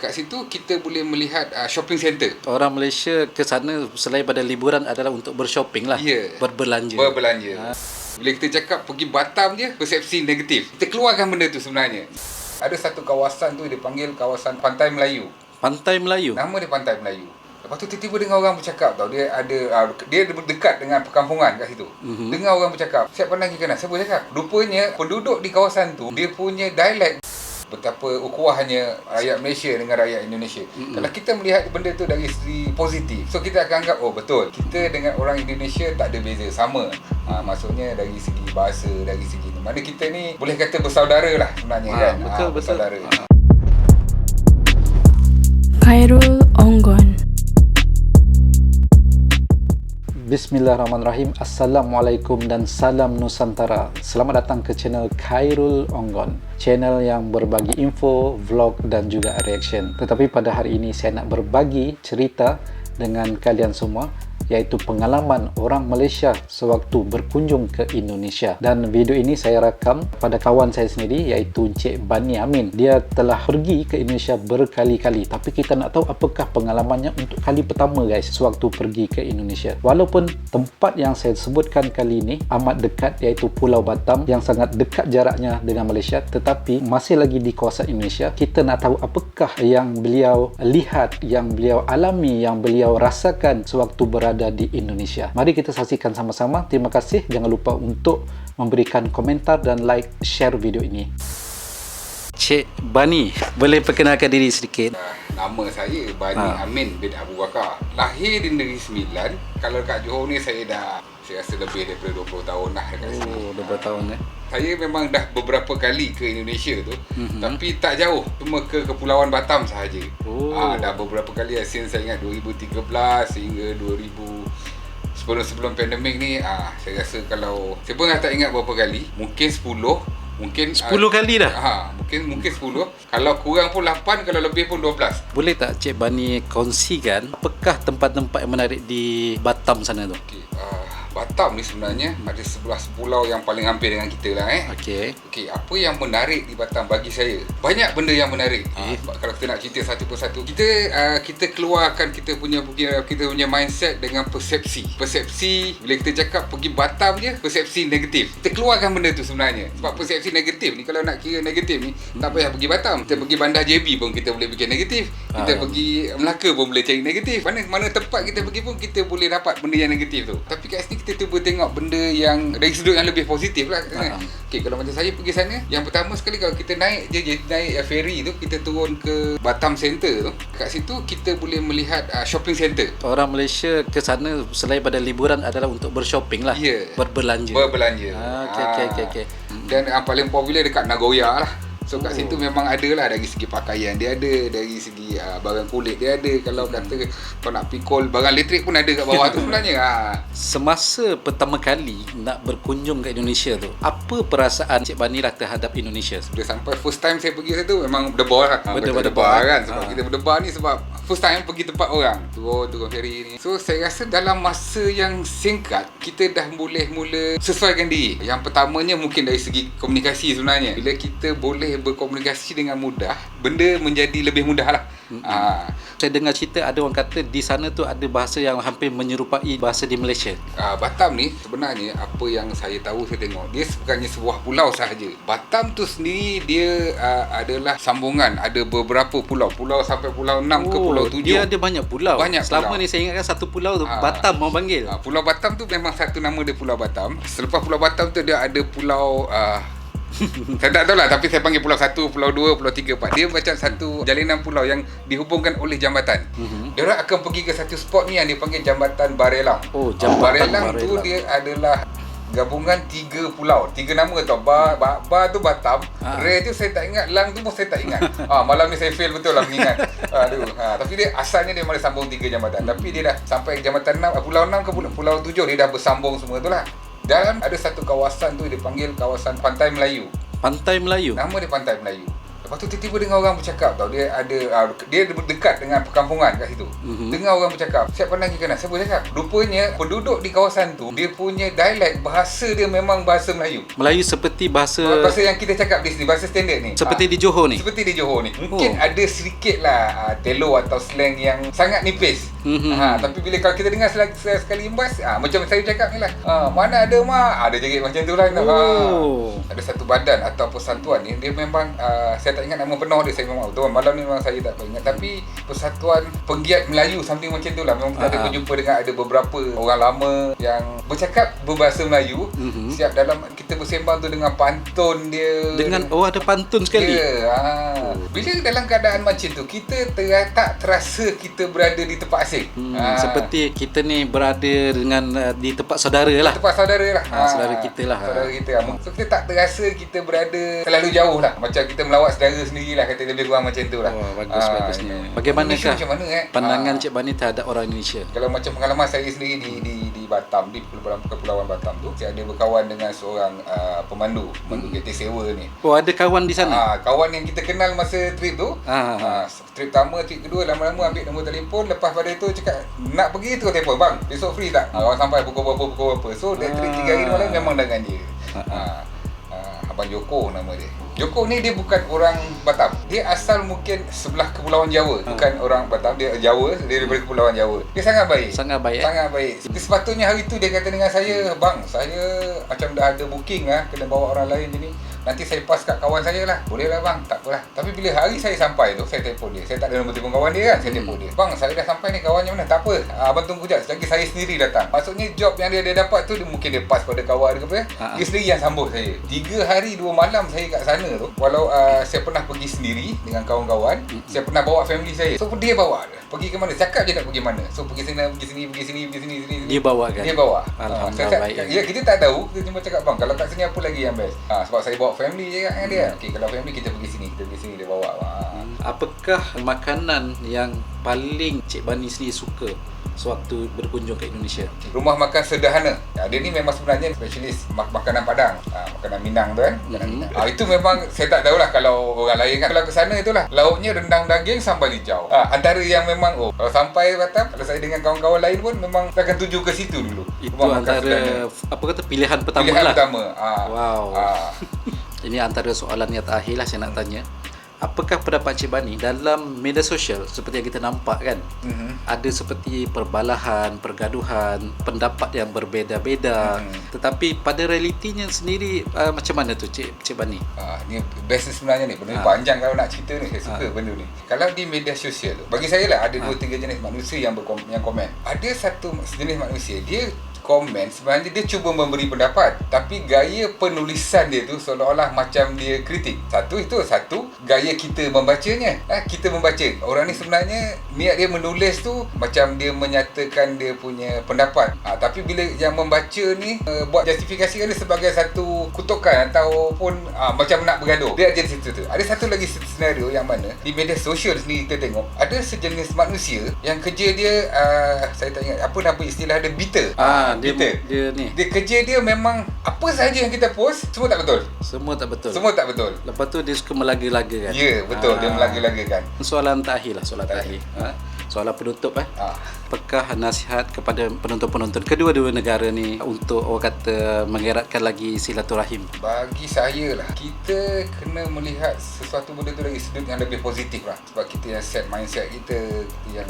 Kat situ kita boleh melihat shopping center. Orang Malaysia ke sana selain pada liburan adalah untuk bershopping lah. Berbelanja. Bila kita cakap pergi Batam je, persepsi negatif. Kita keluarkan benda tu sebenarnya. Ada satu kawasan tu dia panggil kawasan Pantai Melayu. Pantai Melayu? Nama dia Pantai Melayu. Lepas tu tiba-tiba dengar orang bercakap tau. Dia dekat dengan perkampungan kat situ. Dengar orang bercakap. Saya pandang ke kanan. Saya boleh cakap. Rupanya penduduk di kawasan tu, dia punya dialek. Betapa ukhuwahnya rakyat Malaysia dengan rakyat Indonesia. Kalau kita melihat benda tu dari segi positif, so kita akan anggap, oh betul, kita dengan orang Indonesia tak ada beza, sama. Maksudnya dari segi bahasa, dari segi ni. Mana kita ni boleh kata bersaudara lah sebenarnya kan. Betul. Bersaudara. Khairul Onggon. Bismillahirrahmanirrahim. Assalamualaikum dan salam Nusantara. Selamat datang ke channel Khairul Onggon, channel yang berbagi info, vlog dan juga reaction. Tetapi pada hari ini saya nak berbagi cerita dengan kalian semua, iaitu pengalaman orang Malaysia sewaktu berkunjung ke Indonesia. Dan video ini saya rakam pada kawan saya sendiri, iaitu Encik Bani Amin. Dia telah pergi ke Indonesia berkali-kali, tapi kita nak tahu apakah pengalamannya untuk kali pertama guys sewaktu pergi ke Indonesia. Walaupun tempat yang saya sebutkan kali ini amat dekat, iaitu Pulau Batam, yang sangat dekat jaraknya dengan Malaysia, tetapi masih lagi di kawasan Indonesia. Kita nak tahu apakah yang beliau lihat, yang beliau alami, yang beliau rasakan sewaktu berada di Indonesia. Mari kita saksikan sama-sama. Terima kasih. Jangan lupa untuk memberikan komentar dan like, share video ini. Cik Bani, boleh perkenalkan diri sedikit? Nama saya Bani Amin bin Abu Bakar. Lahir di Negeri Sembilan. Kalau kat Johor ni saya rasa lebih daripada 20 tahun lah dekat sini. 20 tahun Saya memang dah beberapa kali ke Indonesia tu, tapi tak jauh, cuma ke Kepulauan Batam sahaja. Dah beberapa kali, since saya ingat 2013 hingga 2000, sebelum pandemik ni, saya rasa kalau saya pun dah tak ingat berapa kali, mungkin 10. Mungkin 10 kali dah? Mungkin 10. Kalau kurang pun 8, kalau lebih pun 12. Boleh tak Cik Bani kongsikan apakah tempat-tempat yang menarik di Batam sana tu? Batam ni sebenarnya ada 11 pulau yang paling hampir dengan kita lah Okey, apa yang menarik di Batam bagi saya? Banyak benda yang menarik. Kalau kita nak cerita satu persatu, kita keluarkan kita punya mindset dengan persepsi. Bila kita cakap pergi Batam je, persepsi negatif. Kita keluarkan benda tu sebenarnya. Sebab persepsi negatif ni, kalau nak kira negatif ni, tak payah pergi Batam. Kita pergi Bandar JB pun kita boleh bikin negatif. Kita pergi Melaka pun boleh cari negatif. Mana tempat kita pergi pun kita boleh dapat benda yang negatif tu. Tapi kat sini kita cuba tengok benda yang dari sudut yang lebih positif lah. Kalau macam saya pergi sana, yang pertama sekali kalau kita naik ferry tu, kita turun ke Batam Center tu. Kat situ kita boleh melihat shopping center. Orang Malaysia ke sana selain pada liburan adalah untuk bershopping lah. Berbelanja. Okey. Dan yang paling popular dekat Nagoya lah. So kat situ memang ada lah, dari segi pakaian dia ada, dari segi barang kulit dia ada. Kalau kata kau nak pikul barang elektrik pun ada kat bawah tu sebenarnya. Semasa pertama kali nak berkunjung ke Indonesia tu, apa perasaan Cik Bani lah terhadap Indonesia? Dia sampai first time saya pergi situ memang berdebar lah. Berdebar kan. Sebab kita berdebar ni sebab first time pergi tempat orang. Turun ferry ni. So saya rasa dalam masa yang singkat kita dah mula sesuaikan diri. Yang pertamanya mungkin dari segi komunikasi sebenarnya. Bila kita boleh berkomunikasi dengan mudah, benda menjadi lebih mudah lah. Saya dengar cerita ada orang kata di sana tu ada bahasa yang hampir menyerupai bahasa di Malaysia. Batam ni sebenarnya, apa yang saya tahu, saya tengok, dia bukannya sebuah pulau sahaja. Batam tu sendiri dia adalah sambungan. Ada beberapa pulau sampai pulau 6 ke pulau 7. Dia ada banyak pulau. Selama pulau ni saya ingatkan satu pulau tu Batam mau panggil. Pulau Batam tu memang satu nama dia, Pulau Batam. Selepas Pulau Batam tu dia ada pulau saya tak tahu lah, tapi saya panggil pulau 1, pulau 2, pulau 3, 4. Dia macam satu jalinan pulau yang dihubungkan oleh jambatan. Dia orang akan pergi ke satu spot ni yang dipanggil Jambatan Barelang. Jambatan Barelang tu dia adalah gabungan 3 pulau, 3 nama tau. Ba tu Batam, Re tu saya tak ingat, Lang tu pun saya tak ingat. Malam ni saya fail betul lah mengingat. Tapi dia asalnya dia malah sambung 3 jambatan. Tapi dia dah sampai Jambatan 6, pulau 6 ke pulau 7, dia dah bersambung semua tu lah. Dan ada satu kawasan tu dia panggil kawasan Pantai Melayu. Pantai Melayu? Nama dia Pantai Melayu. Lepas Lepas tu tiba-tiba dengar orang bercakap tau. Dia ada dia dekat dengan perkampungan kat situ. Dengar orang bercakap. Saya pandang kiri kanan. Siapa cakap? Rupanya penduduk di kawasan tu, dia punya dialek, bahasa dia memang bahasa Melayu. Melayu seperti bahasa yang kita cakap di sini, bahasa standard ni. seperti di Johor ni. Seperti di Johor ni. Mungkin ada sedikit lah telo atau slang yang sangat nipis. Tapi bila kalau kita dengar sekali imbas, macam saya cakap ni lah. Mana ada mak? Ada jerit macam tu lah. Ada satu badan atau persatuan ni, dia memang saya tak ingat nama penuh dia, saya memang betul malam ni memang saya tak ingat, tapi Persatuan Penggiat Melayu something macam tu lah. Memang kita ada berjumpa dengan ada beberapa orang lama yang bercakap berbahasa Melayu. Siap dalam kita bersembang tu dengan pantun dia. Dengan ada pantun sekali. Bila dalam keadaan macam tu, kita tak terasa kita berada di tempat asing. Seperti kita ni berada dengan di tempat saudara lah. Tempat saudara lah. Saudara kita lah. Saudara kita lah. So kita tak terasa kita berada terlalu jauh lah. Macam kita melawat saudara sendiri lah, kata lebih kurang macam tu lah. Bagus ni. Bagaimanakah pandangan Cik Bani terhadap orang Indonesia? Kalau macam pengalaman saya sendiri di Batam, di Kepulauan Batam tu, saya ada berkawan dengan seorang pemandu kereta sewa ni. Ada kawan di sana? Kawan yang kita kenal masa trip tu. Trip pertama, trip kedua, lama-lama ambil nombor telefon. Lepas pada tu cakap nak pergi tu telefon, bang besok free tak? Orang sampai pukul berapa. So dia trip 3 hari malam memang dengan dia. Abang Joko nama dia. Joko ni dia bukan orang Batam. Dia asal mungkin sebelah Kepulauan Jawa. Bukan orang Batam, dia Jawa, dia daripada Kepulauan Jawa. Dia sangat baik. Sangat baik. Sangat baik. Jadi sepatutnya hari tu dia kata dengan saya, bang, saya macam dah ada booking kena bawa orang lain ni. Nanti saya pas kat kawan saya lah. Boleh lah bang, tak apalah. Tapi bila hari saya sampai tu, saya telefon dia. Saya tak ada nombor telefon kawan dia kan. Saya telefon dia. Bang, saya dah sampai ni, kawannya mana? Tak apa. Abang tunggu sekejap. Selagi saya sendiri datang. Maksudnya job yang dia dapat tu, mungkin dia pas pada kawan dia ke apa. Dia sendiri yang sambut saya. 3 hari 2 malam saya kat sana tu. Walau saya pernah pergi sendiri dengan kawan-kawan. Saya pernah bawa family saya. So dia bawa. Pergi ke mana? Cakap je nak pergi mana. So pergi sana, pergi sini. Dia bawa kan? Dia bawa. Alhamdulillah baik. Ya, kita tak tahu. Kita cuma cakap, bang, kalau kat sini apa lagi yang best? Sebab saya bawa family je kan dia. Okey, kalau family kita pergi sini, dia bawa. Apakah makanan yang paling Cik Bani sendiri suka sewaktu berkunjung ke Indonesia? Rumah makan sederhana. Dia ni memang sebenarnya spesialis makanan Padang. Makanan Minang tu kan. Itu memang saya tak tahulah kalau orang lain kan. Kalau ke sana itulah lauknya rendang daging sambal hijau. Antara yang memang kalau sampai Batam, kalau saya dengan kawan-kawan lain pun memang saya akan tuju ke situ dulu. Itu antara pilihan pertama pilihan lah. Pertama. Wow. Ini antara soalan yang terakhir lah saya nak tanya. Apakah pendapat Cik Bani dalam media sosial seperti yang kita nampak kan? Ada seperti perbalahan, pergaduhan, pendapat yang berbeza-beza. Tetapi pada realitinya sendiri macam mana tu Cik Bani? Ni best sebenarnya ni. Benda panjang kalau nak cerita ni. Saya suka benda ni. Kalau di media sosial tu, bagi saya lah ada 2-3 jenis manusia yang komen. Ada satu jenis manusia, dia komen sebenarnya dia cuba memberi pendapat, tapi gaya penulisan dia tu seolah-olah macam dia kritik. Satu gaya kita membacanya. Kita membaca orang ni sebenarnya niat dia menulis tu macam dia menyatakan dia punya pendapat. Tapi bila yang membaca ni buat justifikasi dia sebagai satu kutukan ataupun macam nak bergaduh. Dia jadi situ tu. Ada satu lagi senario yang mana di media sosial sendiri kita tengok ada sejenis manusia yang kerja dia saya tak ingat apa nama istilah dia, bitter. Dia kerja dia memang apa sahaja yang kita post semua tak betul. Semua tak betul. Lepas tu dia suka melaga-laga kan? Ya, betul. Dia melaga-lagakan. Soalan terakhir. Soalan penutup Apakah nasihat kepada penonton-penonton kedua-dua negara ni untuk orang kata mengeratkan lagi silaturahim? Bagi saya lah, kita kena melihat sesuatu benda tu dari sudut yang lebih positif lah. Sebab kita yang set mindset kita yang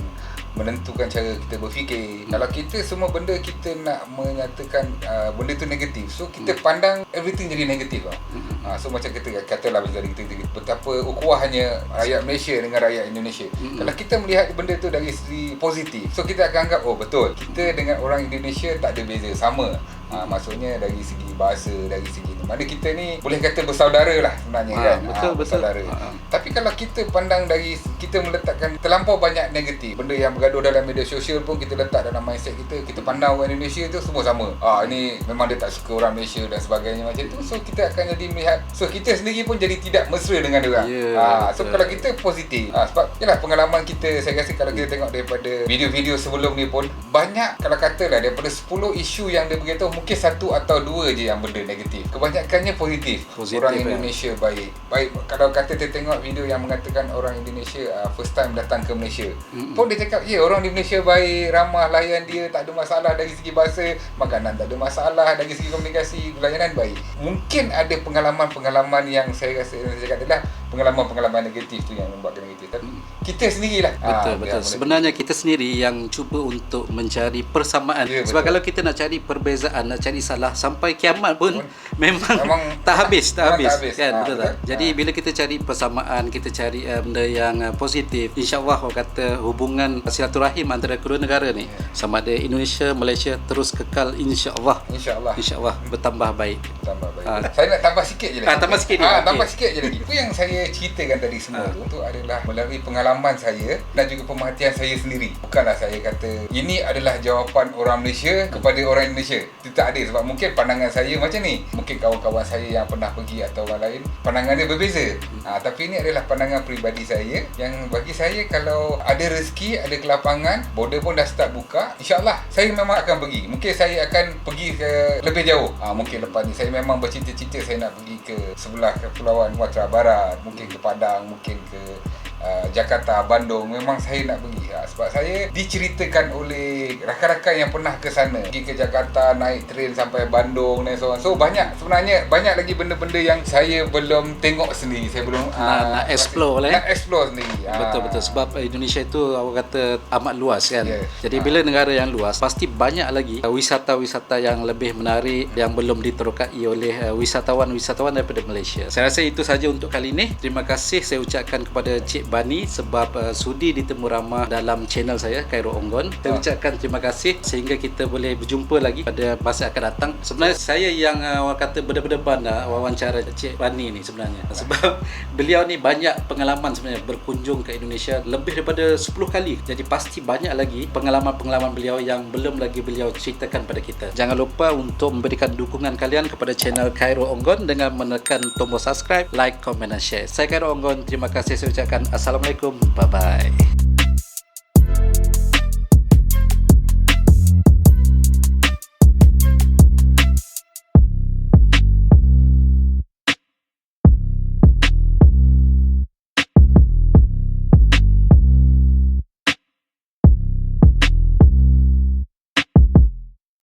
menentukan cara kita berfikir. Kalau kita semua benda kita nak menyatakan benda tu negatif, so kita pandang everything jadi negatif lah. So macam kita katalah kita betapa ukhuwahnya rakyat Malaysia dengan rakyat Indonesia. Kalau kita melihat benda tu dari segi positif, so kita akan anggap betul, kita dengan orang Indonesia tak ada beza, sama. Maksudnya dari segi bahasa, dari segi mana kita ni boleh kata bersaudara lah sebenarnya kan. Betul. Bersaudara. Tapi kalau kita pandang dari, kita meletakkan terlampau banyak negatif, benda yang bergaduh dalam media sosial pun kita letak dalam mindset kita pandang orang Indonesia tu semua sama. Ini memang dia tak suka orang Malaysia dan sebagainya macam tu. So kita akan jadi melihat, so kita sendiri pun jadi tidak mesra dengan dia orang. So kalau kita positif, sebab yalah pengalaman kita, saya rasa kalau kita tengok daripada video-video sebelum ni pun banyak, kalau katalah daripada 10 isu yang dia beritahu, mungkin satu atau dua je yang benda negatif. Kebanyakannya positif. Orang Indonesia baik. Kalau kata kita tengok video yang mengatakan orang Indonesia first time datang ke Malaysia, pun dia cakap, orang di Malaysia baik, ramah, layan dia, tak ada masalah dari segi bahasa, makanan tak ada masalah, dari segi komunikasi, layanan baik. Mungkin ada pengalaman-pengalaman yang saya rasa adalah pengalaman-pengalaman negatif tu yang membuatkan negatif. Tapi kita sendirilah. Betul. Sebenarnya kita sendiri yang cuba untuk mencari persamaan. Sebab kalau kita nak cari perbezaan, nak cari salah sampai kiamat pun memang tak habis kan, betul tak? Jadi bila kita cari persamaan, kita cari benda yang positif, insya-Allah orang kata hubungan silaturahim antara kedua negara ni sama ada Indonesia, Malaysia terus kekal insya-Allah. Insya-Allah bertambah baik. Saya nak tambah sikit je lagi. Tambah sikit je lagi. Itu yang saya ceritakan tadi semua tu adalah melalui pengalaman saya dan juga pemerhatian saya sendiri. Bukanlah saya kata ini adalah jawapan orang Malaysia kepada orang Indonesia. Itu tak ada, sebab mungkin pandangan saya macam ni. Mungkin kawan-kawan saya yang pernah pergi atau orang lain pandangan dia berbeza. Tapi ini adalah pandangan peribadi saya yang bagi saya kalau ada rezeki, ada kelapangan, border pun dah start buka, insya-Allah saya memang akan pergi. Mungkin saya akan pergi ke lebih jauh. Mungkin lepas ni saya memang bercita-cita saya nak pergi ke sebelah Kepulauan Sumatera Barat, mungkin ke Padang, mungkin ke Jakarta, Bandung. Memang saya nak pergi sebab saya diceritakan oleh rakan-rakan yang pernah ke sana, pergi ke Jakarta, naik train sampai Bandung dan so on. So banyak lagi benda-benda yang saya belum tengok sendiri. Saya belum nak explore nak explore sendiri. Betul sebab Indonesia itu orang kata amat luas kan. Jadi bila negara yang luas pasti banyak lagi wisata-wisata yang lebih menarik yang belum diterokai oleh wisatawan daripada Malaysia. Saya rasa itu saja untuk kali ini. Terima kasih saya ucapkan kepada Cik Bani sebab sudi ditemu ramah dalam channel saya Khairul Onggon. Saya ucapkan terima kasih sehingga kita boleh berjumpa lagi pada masa akan datang. Sebenarnya saya yang orang kata berdebar-debar wawancara Cik Bani ni sebenarnya sebab beliau ni banyak pengalaman sebenarnya berkunjung ke Indonesia lebih daripada 10 kali. Jadi pasti banyak lagi pengalaman-pengalaman beliau yang belum lagi beliau ceritakan pada kita. Jangan lupa untuk memberikan dukungan kalian kepada channel Khairul Onggon dengan menekan tombol subscribe, like, komen dan share. Saya Khairul Onggon. Terima kasih saya ucapkan Assalamualaikum. Bye-bye.